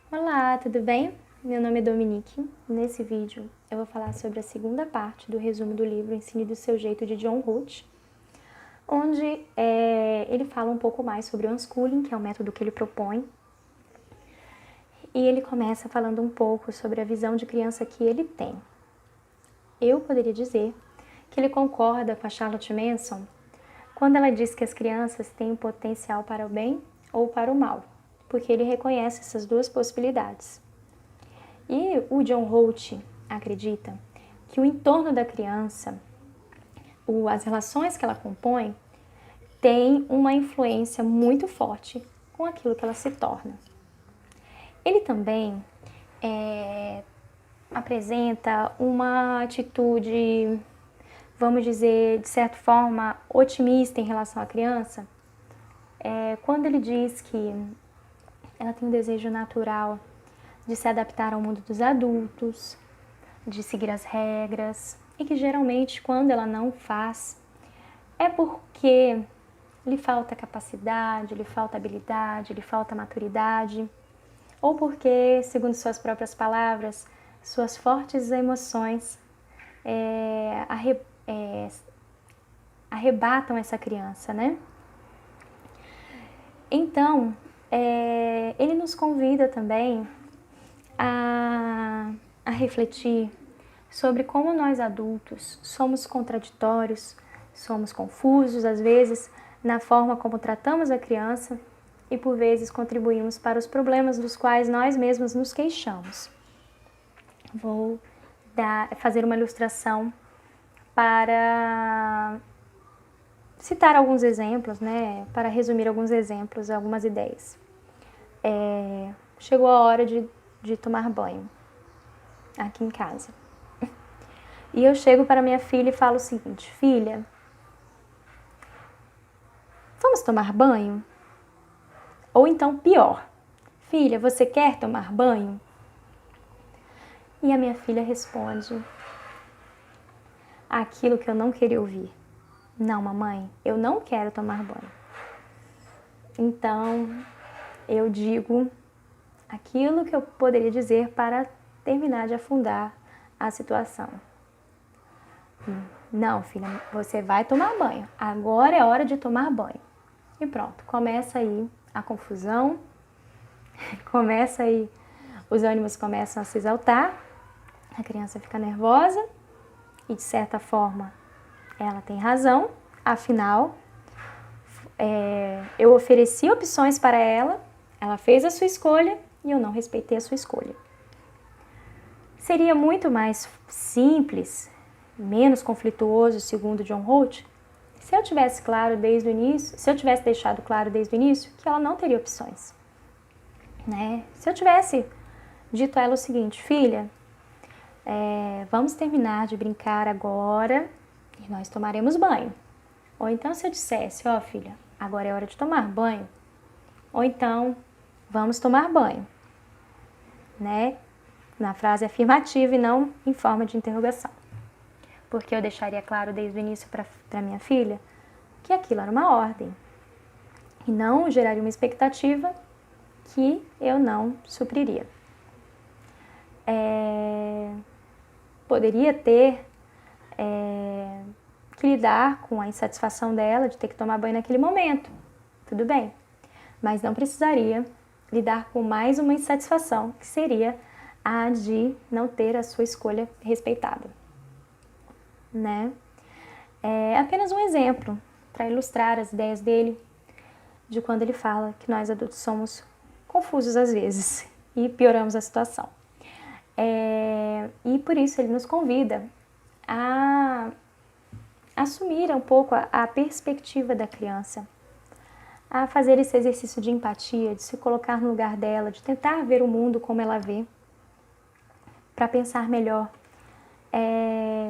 Olá, tudo bem? Meu nome é Dominique. Nesse vídeo eu vou falar sobre a segunda parte do resumo do livro Ensine do Seu Jeito, de John Roth, onde ele fala um pouco mais sobre o unschooling, que é o método que ele propõe, e ele começa falando um pouco sobre a visão de criança que ele tem. Eu poderia dizer que ele concorda com a Charlotte Manson quando ela diz que as crianças têm potencial para o bem ou para o mal, porque ele reconhece essas duas possibilidades. E o John Roth acredita que o entorno da criança, as relações que ela compõe, tem uma influência muito forte com aquilo que ela se torna. Ele também apresenta uma atitude, vamos dizer, de certa forma, otimista em relação à criança, quando ele diz que ela tem um desejo natural de se adaptar ao mundo dos adultos, de seguir as regras, e que geralmente quando ela não faz, é porque lhe falta capacidade, lhe falta habilidade, lhe falta maturidade, ou porque, segundo suas próprias palavras, suas fortes emoções arrebatam essa criança, né? Então, ele nos convida também a refletir sobre como nós adultos somos contraditórios, somos confusos às vezes na forma como tratamos a criança e por vezes contribuímos para os problemas dos quais nós mesmos nos queixamos. Vou fazer uma ilustração para citar alguns exemplos, né? Para resumir alguns exemplos, algumas ideias. Chegou a hora de tomar banho aqui em casa. E eu chego para minha filha e falo o seguinte: filha, vamos tomar banho? Ou então pior, filha, você quer tomar banho? E a minha filha responde aquilo que eu não queria ouvir: não, mamãe, eu não quero tomar banho. Então eu digo aquilo que eu poderia dizer para terminar de afundar a situação. Não, filha, você vai tomar banho. Agora é hora de tomar banho. E pronto, começa aí a confusão, começa aí, os ânimos começam a se exaltar, a criança fica nervosa e, de certa forma, ela tem razão. Afinal, eu ofereci opções para ela, ela fez a sua escolha e eu não respeitei a sua escolha. Seria muito mais simples, menos conflituoso, segundo John Roth, se eu tivesse claro desde o início, se eu tivesse deixado claro desde o início que ela não teria opções, né? Se eu tivesse dito a ela o seguinte: filha, vamos terminar de brincar agora e nós tomaremos banho. Ou então se eu dissesse: ó, filha, agora é hora de tomar banho. Ou então, vamos tomar banho, né? Na frase afirmativa e não em forma de interrogação. Porque eu deixaria claro desde o início para minha filha que aquilo era uma ordem e não geraria uma expectativa que eu não supriria. Poderia ter que lidar com a insatisfação dela de ter que tomar banho naquele momento, tudo bem, mas não precisaria lidar com mais uma insatisfação, que seria a de não ter a sua escolha respeitada, né? É apenas um exemplo para ilustrar as ideias dele, de quando ele fala que nós adultos somos confusos às vezes e pioramos a situação. E por isso ele nos convida a assumir um pouco a perspectiva da criança, a fazer esse exercício de empatia, de se colocar no lugar dela, de tentar ver o mundo como ela vê, para pensar melhor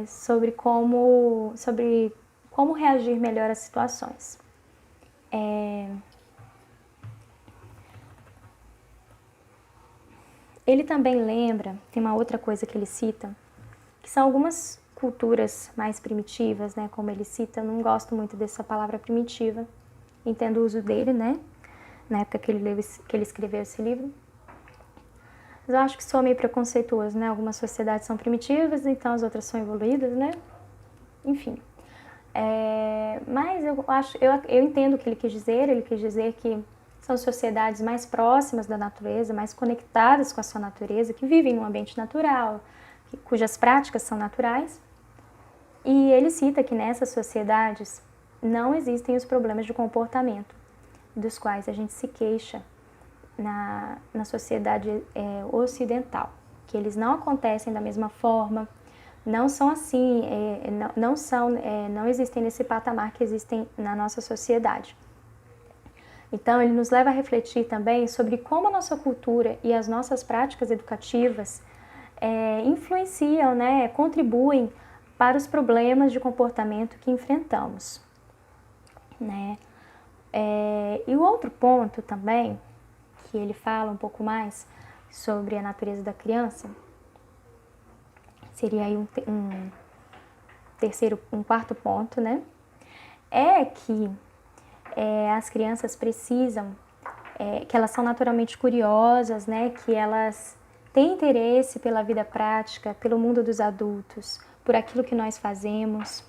sobre como reagir melhor às situações. Ele também lembra, tem uma outra coisa que ele cita, que são algumas culturas mais primitivas, né? Como ele cita, eu não gosto muito dessa palavra primitiva, entendo o uso dele, né? Na época que ele escreveu esse livro. Mas eu acho que sou meio preconceituoso, né? Algumas sociedades são primitivas, então as outras são evoluídas, né? Enfim. Mas eu entendo o que ele quis dizer. Ele quis dizer que são sociedades mais próximas da natureza, mais conectadas com a sua natureza, que vivem num ambiente natural, cujas práticas são naturais. E ele cita que nessas sociedades não existem os problemas de comportamento dos quais a gente se queixa na sociedade ocidental, que eles não acontecem da mesma forma, não são assim, não existem nesse patamar que existem na nossa sociedade. Então, ele nos leva a refletir também sobre como a nossa cultura e as nossas práticas educativas influenciam, né, contribuem para os problemas de comportamento que enfrentamos, né? E o outro ponto também, que ele fala um pouco mais sobre a natureza da criança, seria aí um quarto ponto, né? É que as crianças precisam, que elas são naturalmente curiosas, né? Que elas têm interesse pela vida prática, pelo mundo dos adultos, por aquilo que nós fazemos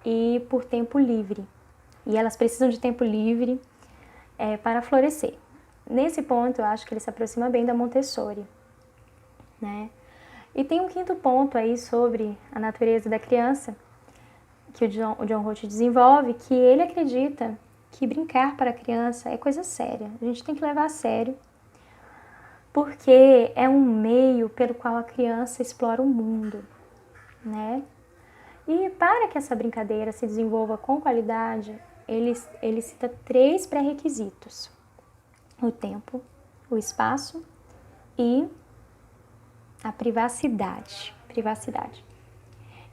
e por tempo livre. E elas precisam de tempo livre para florescer. Nesse ponto, eu acho que ele se aproxima bem da Montessori, né? E tem um quinto ponto aí sobre a natureza da criança, que o John Roth desenvolve, que ele acredita que brincar para a criança é coisa séria. A gente tem que levar a sério, porque é um meio pelo qual a criança explora o mundo, né? E para que essa brincadeira se desenvolva com qualidade, ele cita 3 pré-requisitos: o tempo, o espaço e a privacidade.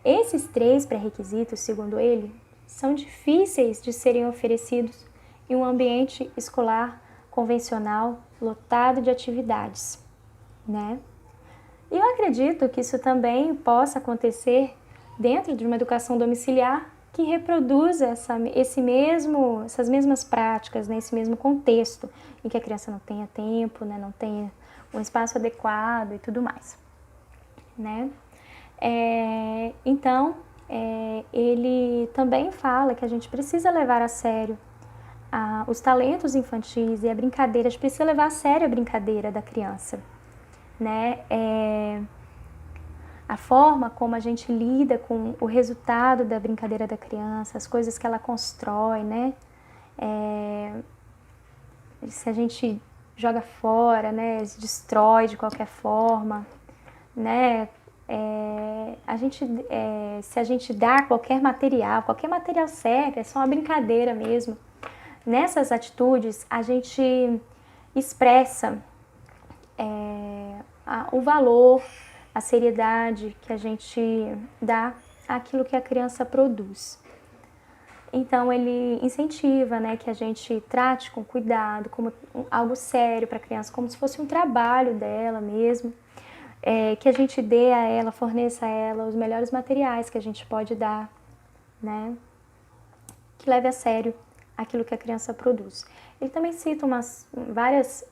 Esses 3 pré-requisitos, segundo ele, são difíceis de serem oferecidos em um ambiente escolar convencional lotado de atividades, né? E eu acredito que isso também possa acontecer dentro de uma educação domiciliar que reproduza essas mesmas práticas, né, esse mesmo contexto, em que a criança não tenha tempo, né, não tenha um espaço adequado e tudo mais, né? Então, ele também fala que a gente precisa levar a sério os talentos infantis e a brincadeira, a gente precisa levar a sério a brincadeira da criança, né? A forma como a gente lida com o resultado da brincadeira da criança, as coisas que ela constrói, né? Se a gente joga fora, né? Se destrói de qualquer forma, né? Se a gente dá qualquer material serve, é só uma brincadeira mesmo. Nessas atitudes, a gente expressa o valor, a seriedade que a gente dá àquilo que a criança produz. Então, ele incentiva, né, que a gente trate com cuidado, como algo sério para a criança, como se fosse um trabalho dela mesmo, que a gente dê a ela, forneça a ela os melhores materiais que a gente pode dar, né, que leve a sério aquilo que a criança produz. Ele também cita várias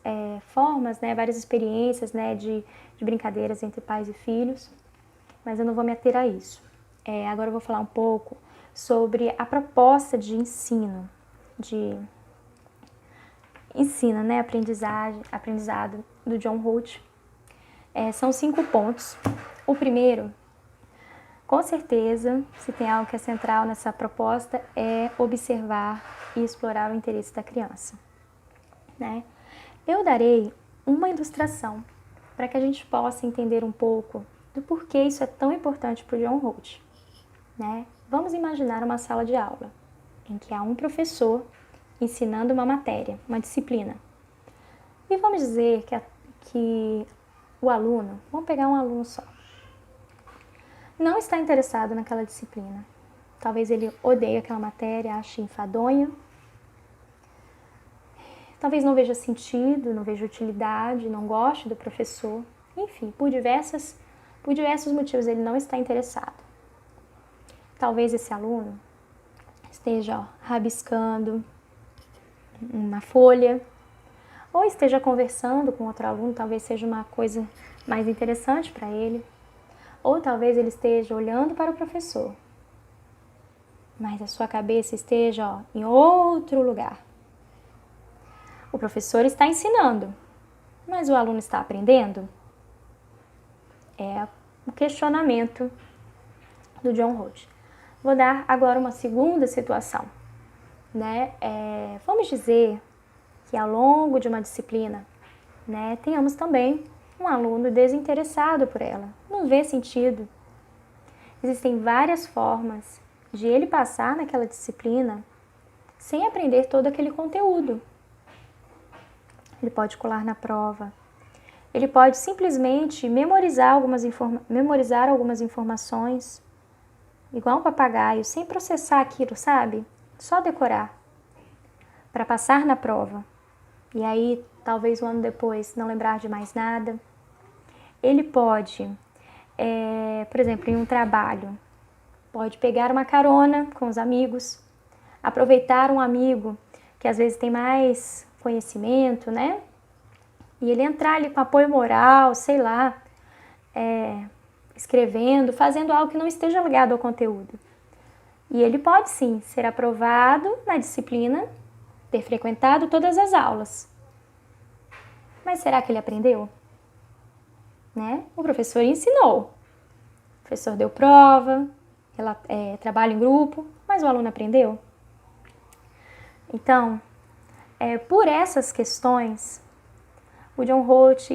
formas, né, várias experiências, né, de brincadeiras entre pais e filhos, mas eu não vou me ater a isso. Agora eu vou falar um pouco sobre a proposta de ensino, né, aprendizado do John Roth. São 5 pontos. O primeiro, com certeza, se tem algo que é central nessa proposta, é observar e explorar o interesse da criança, né? Eu darei uma ilustração para que a gente possa entender um pouco do porquê isso é tão importante para o John Roth, né? Vamos imaginar uma sala de aula em que há um professor ensinando uma matéria, uma disciplina. E vamos dizer que o aluno, vamos pegar um aluno só, não está interessado naquela disciplina. Talvez ele odeie aquela matéria, ache enfadonha. Talvez não veja sentido, não veja utilidade, não goste do professor. Enfim, por diversos motivos ele não está interessado. Talvez esse aluno esteja rabiscando uma folha, ou esteja conversando com outro aluno, talvez seja uma coisa mais interessante para ele, ou talvez ele esteja olhando para o professor, mas a sua cabeça esteja em outro lugar. O professor está ensinando, mas o aluno está aprendendo? É o questionamento do John Holt. Vou dar agora uma segunda situação, né? Vamos dizer que ao longo de uma disciplina, né, tenhamos também um aluno desinteressado por ela, não vê sentido. Existem várias formas de ele passar naquela disciplina sem aprender todo aquele conteúdo. Ele pode colar na prova, ele pode simplesmente memorizar algumas informações, igual um papagaio, sem processar aquilo, sabe? Só decorar, para passar na prova. E aí, talvez um ano depois, não lembrar de mais nada. Ele pode, por exemplo, em um trabalho, pode pegar uma carona com os amigos, aproveitar um amigo que às vezes tem mais conhecimento, né? E ele entrar ali com apoio moral, sei lá, escrevendo, fazendo algo que não esteja ligado ao conteúdo. E ele pode sim ser aprovado na disciplina, ter frequentado todas as aulas. Mas será que ele aprendeu? Né? O professor ensinou. O professor deu prova, trabalho em grupo, mas o aluno aprendeu? Então, por essas questões, o John Holt,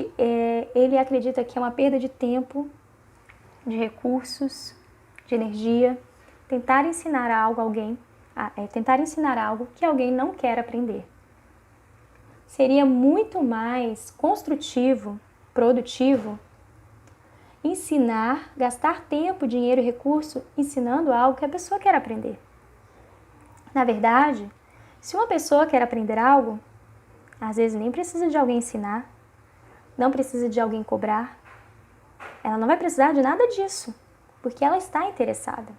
ele acredita que é uma perda de tempo, de recursos, de energia, tentar ensinar algo a alguém, tentar ensinar algo que alguém não quer aprender. Seria muito mais construtivo, produtivo, ensinar, gastar tempo, dinheiro e recurso ensinando algo que a pessoa quer aprender. Na verdade, se uma pessoa quer aprender algo, às vezes nem precisa de alguém ensinar, não precisa de alguém cobrar, ela não vai precisar de nada disso, porque ela está interessada.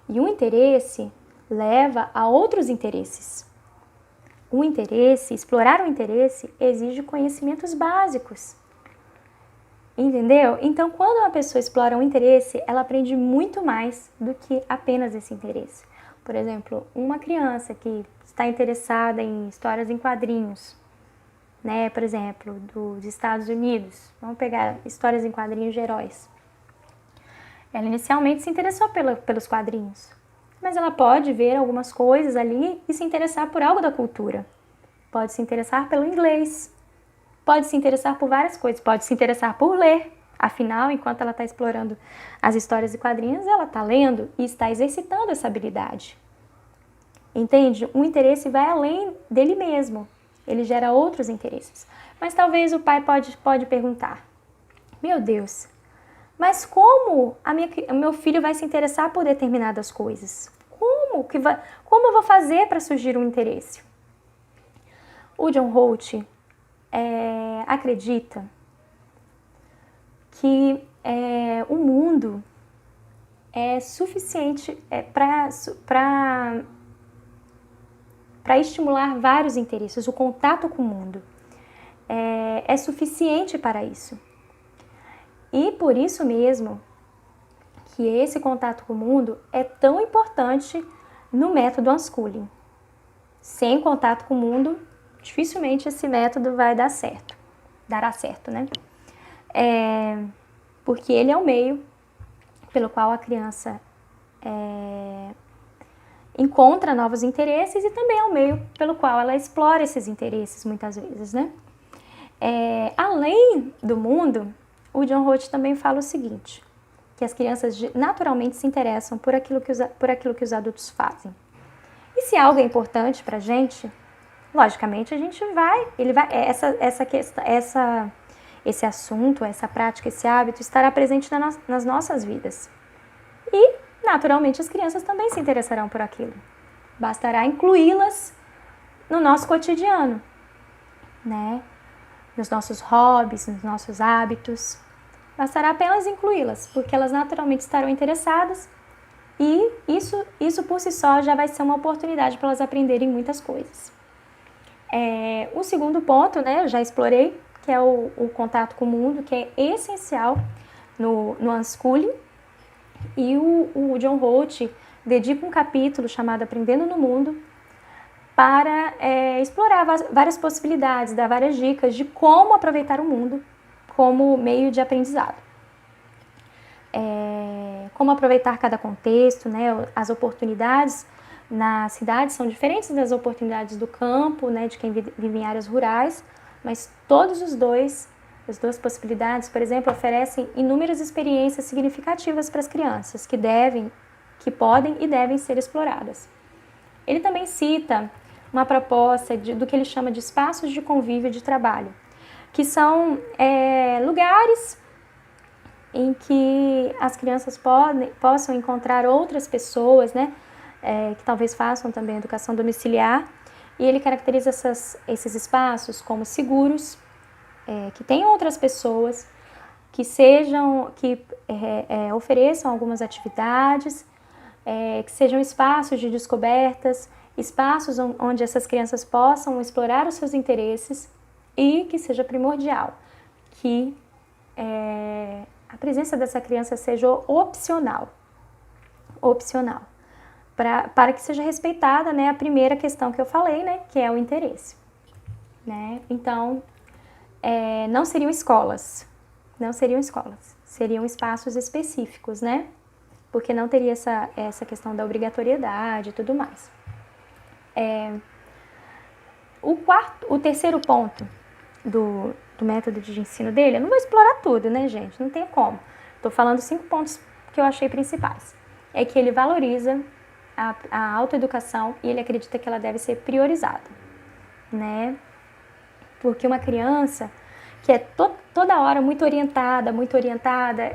E um interesse leva a outros interesses. O interesse, explorar o interesse, exige conhecimentos básicos. Entendeu? Então, quando uma pessoa explora um interesse, ela aprende muito mais do que apenas esse interesse. Por exemplo, uma criança que está interessada em histórias em quadrinhos, né? Por exemplo, dos Estados Unidos. Vamos pegar histórias em quadrinhos de heróis. Ela inicialmente se interessou pelos quadrinhos, mas ela pode ver algumas coisas ali e se interessar por algo da cultura. Pode se interessar pelo inglês, pode se interessar por várias coisas, pode se interessar por ler. Afinal, enquanto ela está explorando as histórias e quadrinhos, ela está lendo e está exercitando essa habilidade. Entende? O interesse vai além dele mesmo, ele gera outros interesses. Mas talvez o pai pode perguntar, meu Deus, mas como o meu filho vai se interessar por determinadas coisas? Como eu vou fazer para surgir um interesse? O John Holt acredita que o mundo é suficiente para estimular vários interesses. O contato com o mundo é suficiente para isso. E por isso mesmo que esse contato com o mundo é tão importante no método unschooling. Sem contato com o mundo, dificilmente esse método vai dar certo. Dará certo, né? Porque ele é o meio pelo qual a criança encontra novos interesses e também é o meio pelo qual ela explora esses interesses muitas vezes, né? Além do mundo, o John Holt também fala o seguinte, que as crianças naturalmente se interessam por aquilo que os adultos fazem. E se algo é importante para a gente, logicamente a gente esse assunto, essa prática, esse hábito estará presente nas nossas vidas. E, naturalmente, as crianças também se interessarão por aquilo. Bastará incluí-las no nosso cotidiano, né? Nos nossos hobbies, nos nossos hábitos. Bastará apenas incluí-las, porque elas naturalmente estarão interessadas e isso por si só já vai ser uma oportunidade para elas aprenderem muitas coisas. O segundo ponto, né, eu já explorei, que é o contato com o mundo, que é essencial no unschooling. E o John Holt dedica um capítulo chamado Aprendendo no Mundo para explorar várias possibilidades, dar várias dicas de como aproveitar o mundo como meio de aprendizado. Como aproveitar cada contexto, né? As oportunidades na cidade são diferentes das oportunidades do campo, né? De quem vive em áreas rurais, mas as duas possibilidades, por exemplo, oferecem inúmeras experiências significativas para as crianças que podem e devem ser exploradas. Ele também cita uma proposta do que ele chama de espaços de convívio e de trabalho, que são lugares em que as crianças possam encontrar outras pessoas, né, que talvez façam também educação domiciliar, e ele caracteriza esses espaços como seguros, que tenham outras pessoas, que ofereçam algumas atividades, que sejam espaços de descobertas, espaços onde essas crianças possam explorar os seus interesses e que seja primordial que a presença dessa criança seja opcional, para que seja respeitada, né, a primeira questão que eu falei, né, que é o interesse, né? Então, não seriam escolas, seriam espaços específicos, né? Porque não teria essa questão da obrigatoriedade e tudo mais. O terceiro ponto do método de ensino dele, eu não vou explorar tudo, né, gente? Não tem como. Estou falando 5 pontos que eu achei principais. É que ele valoriza a autoeducação e ele acredita que ela deve ser priorizada, né? Porque uma criança que é toda hora muito orientada,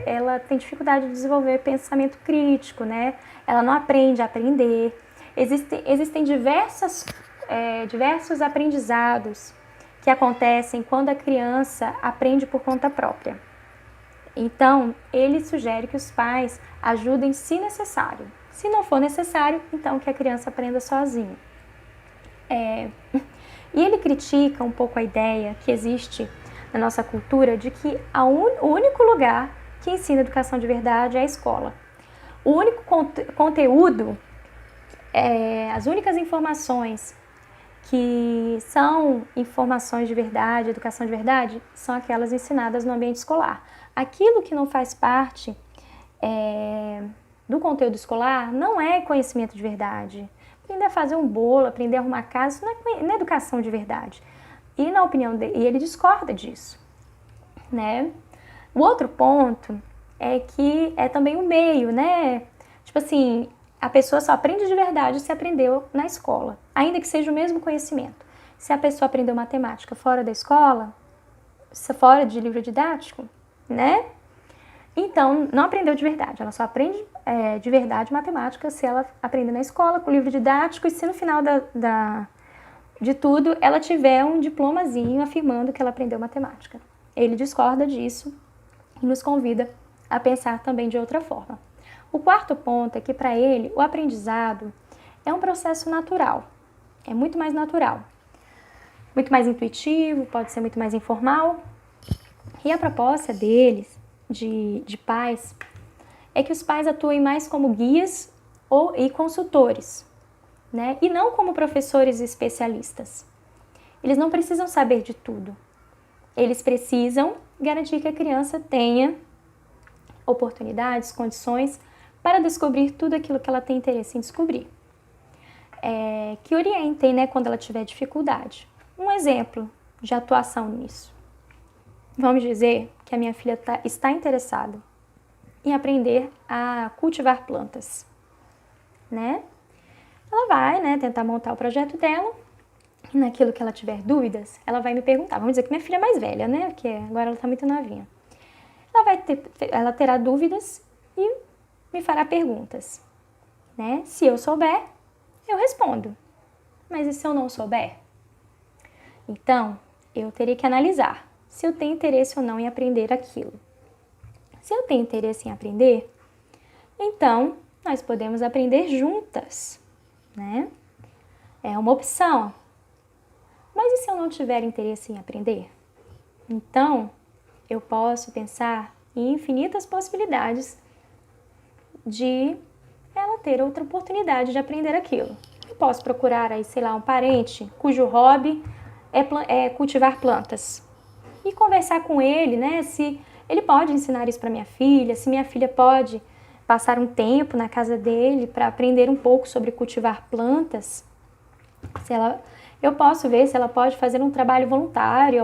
ela tem dificuldade de desenvolver pensamento crítico, né? Ela não aprende a aprender. Existem diversos aprendizados que acontecem quando a criança aprende por conta própria. Então, ele sugere que os pais ajudem se necessário. Se não for necessário, então que a criança aprenda sozinha. E ele critica um pouco a ideia que existe na nossa cultura de que o único lugar que ensina educação de verdade é a escola. O único conteúdo, as únicas informações que são informações de verdade, educação de verdade, são aquelas ensinadas no ambiente escolar. Aquilo que não faz parte do conteúdo escolar não é conhecimento de verdade. Aprender a fazer um bolo, aprender a arrumar casa, isso não é educação de verdade. E na opinião dele, e ele discorda disso, né? O outro ponto é que é também o meio, né? Tipo assim, a pessoa só aprende de verdade se aprendeu na escola, ainda que seja o mesmo conhecimento. Se a pessoa aprendeu matemática fora da escola, fora de livro didático, né? Então, não aprendeu de verdade. Ela só aprende de verdade matemática se ela aprender na escola, com livro didático, e se no final de tudo ela tiver um diplomazinho afirmando que ela aprendeu matemática. Ele discorda disso e nos convida a pensar também de outra forma. O quarto ponto é que, para ele, o aprendizado é um processo natural. É muito mais natural. Muito mais intuitivo, pode ser muito mais informal. E a proposta deles, de pais, é que os pais atuem mais como guias e consultores, né? E não como professores especialistas. Eles não precisam saber de tudo. Eles precisam garantir que a criança tenha oportunidades, condições para descobrir tudo aquilo que ela tem interesse em descobrir. Que orientem, né, quando ela tiver dificuldade. Um exemplo de atuação nisso. Vamos dizer que a minha filha está interessada em aprender a cultivar plantas, né? Ela vai, né, tentar montar o projeto dela e naquilo que ela tiver dúvidas, ela vai me perguntar. Vamos dizer que minha filha é mais velha, né? Porque agora ela está muito novinha. Ela terá dúvidas e me fará perguntas, né? Se eu souber, eu respondo. Mas e se eu não souber? Então, eu teria que analisar se eu tenho interesse ou não em aprender aquilo. Se eu tenho interesse em aprender, então nós podemos aprender juntas, né? É uma opção. Mas e se eu não tiver interesse em aprender? Então, eu posso pensar em infinitas possibilidades de ela ter outra oportunidade de aprender aquilo. Eu posso procurar aí, sei lá, um parente cujo hobby é cultivar plantas e conversar com ele, né, se ele pode ensinar isso para minha filha, se minha filha pode passar um tempo na casa dele para aprender um pouco sobre cultivar plantas. Eu posso ver se ela pode fazer um trabalho voluntário,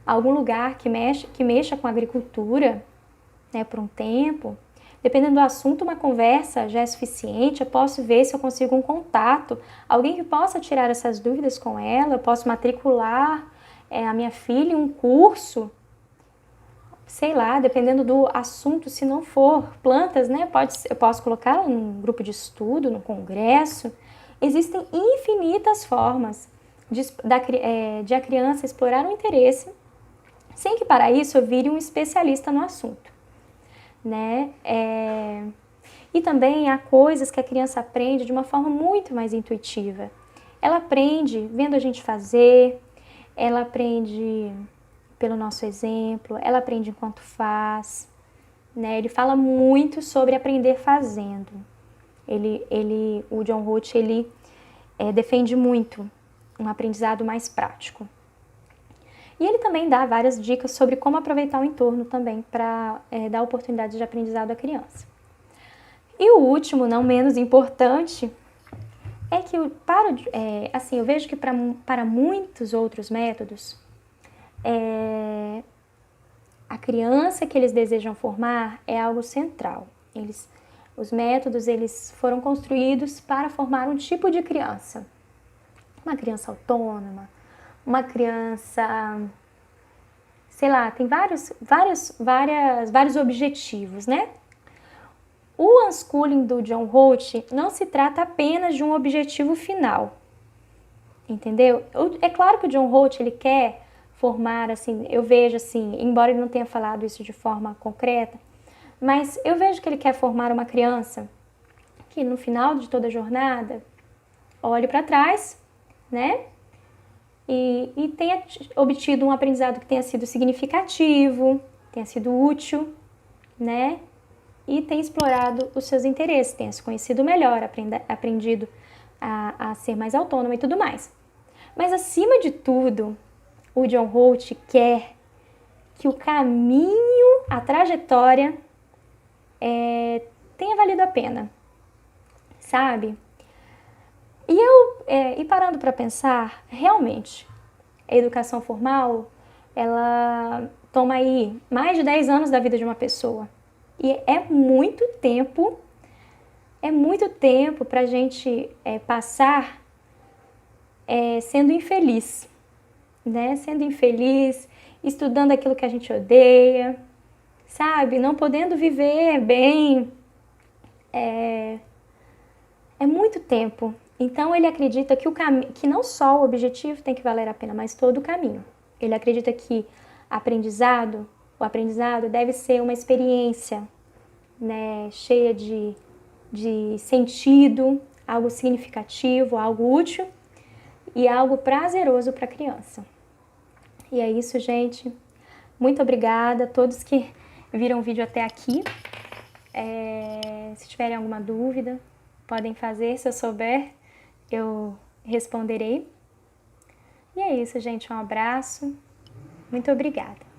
algum lugar que mexa com agricultura, né, por um tempo. Dependendo do assunto, uma conversa já é suficiente. Eu posso ver se eu consigo um contato, alguém que possa tirar essas dúvidas com ela. Eu posso matricular a minha filha em um curso, sei lá, dependendo do assunto. Se não for plantas, né, eu posso colocá-la num grupo de estudo, num congresso. Existem infinitas formas de a criança explorar um interesse, sem que para isso eu vire um especialista no assunto, né? E também há coisas que a criança aprende de uma forma muito mais intuitiva. Ela aprende vendo a gente fazer, ela aprende pelo nosso exemplo, ela aprende enquanto faz, né? Ele fala muito sobre aprender fazendo. O John Roach, defende muito um aprendizado mais prático. E ele também dá várias dicas sobre como aproveitar o entorno também para dar oportunidade de aprendizado à criança. E o último, não menos importante, é que eu vejo que para muitos outros métodos, a criança que eles desejam formar é algo central. Os métodos eles foram construídos para formar um tipo de criança. Uma criança autônoma, uma criança, sei lá, tem vários objetivos, né? O unschooling do John Roach não se trata apenas de um objetivo final, entendeu? É claro que o John Roach, ele quer formar, assim, eu vejo assim, embora ele não tenha falado isso de forma concreta, mas eu vejo que ele quer formar uma criança que no final de toda a jornada olhe para trás, né? E tenha obtido um aprendizado que tenha sido significativo, tenha sido útil, né? E tenha explorado os seus interesses, tenha se conhecido melhor, aprendido a ser mais autônomo e tudo mais. Mas, acima de tudo, o John Roach quer que o caminho, a trajetória, tenha valido a pena, sabe? E parando para pensar, realmente, a educação formal, ela toma aí mais de 10 anos da vida de uma pessoa. E é muito tempo para a gente passar sendo infeliz, né? Sendo infeliz, estudando aquilo que a gente odeia, sabe? Não podendo viver bem. É muito tempo. Então, ele acredita que não só o objetivo tem que valer a pena, mas todo o caminho. Ele acredita que o aprendizado deve ser uma experiência, né, cheia de sentido, algo significativo, algo útil e algo prazeroso para a criança. E é isso, gente. Muito obrigada a todos que viram o vídeo até aqui. Se tiverem alguma dúvida, podem fazer. Se eu souber, eu responderei. E é isso, gente. Um abraço. Muito obrigada.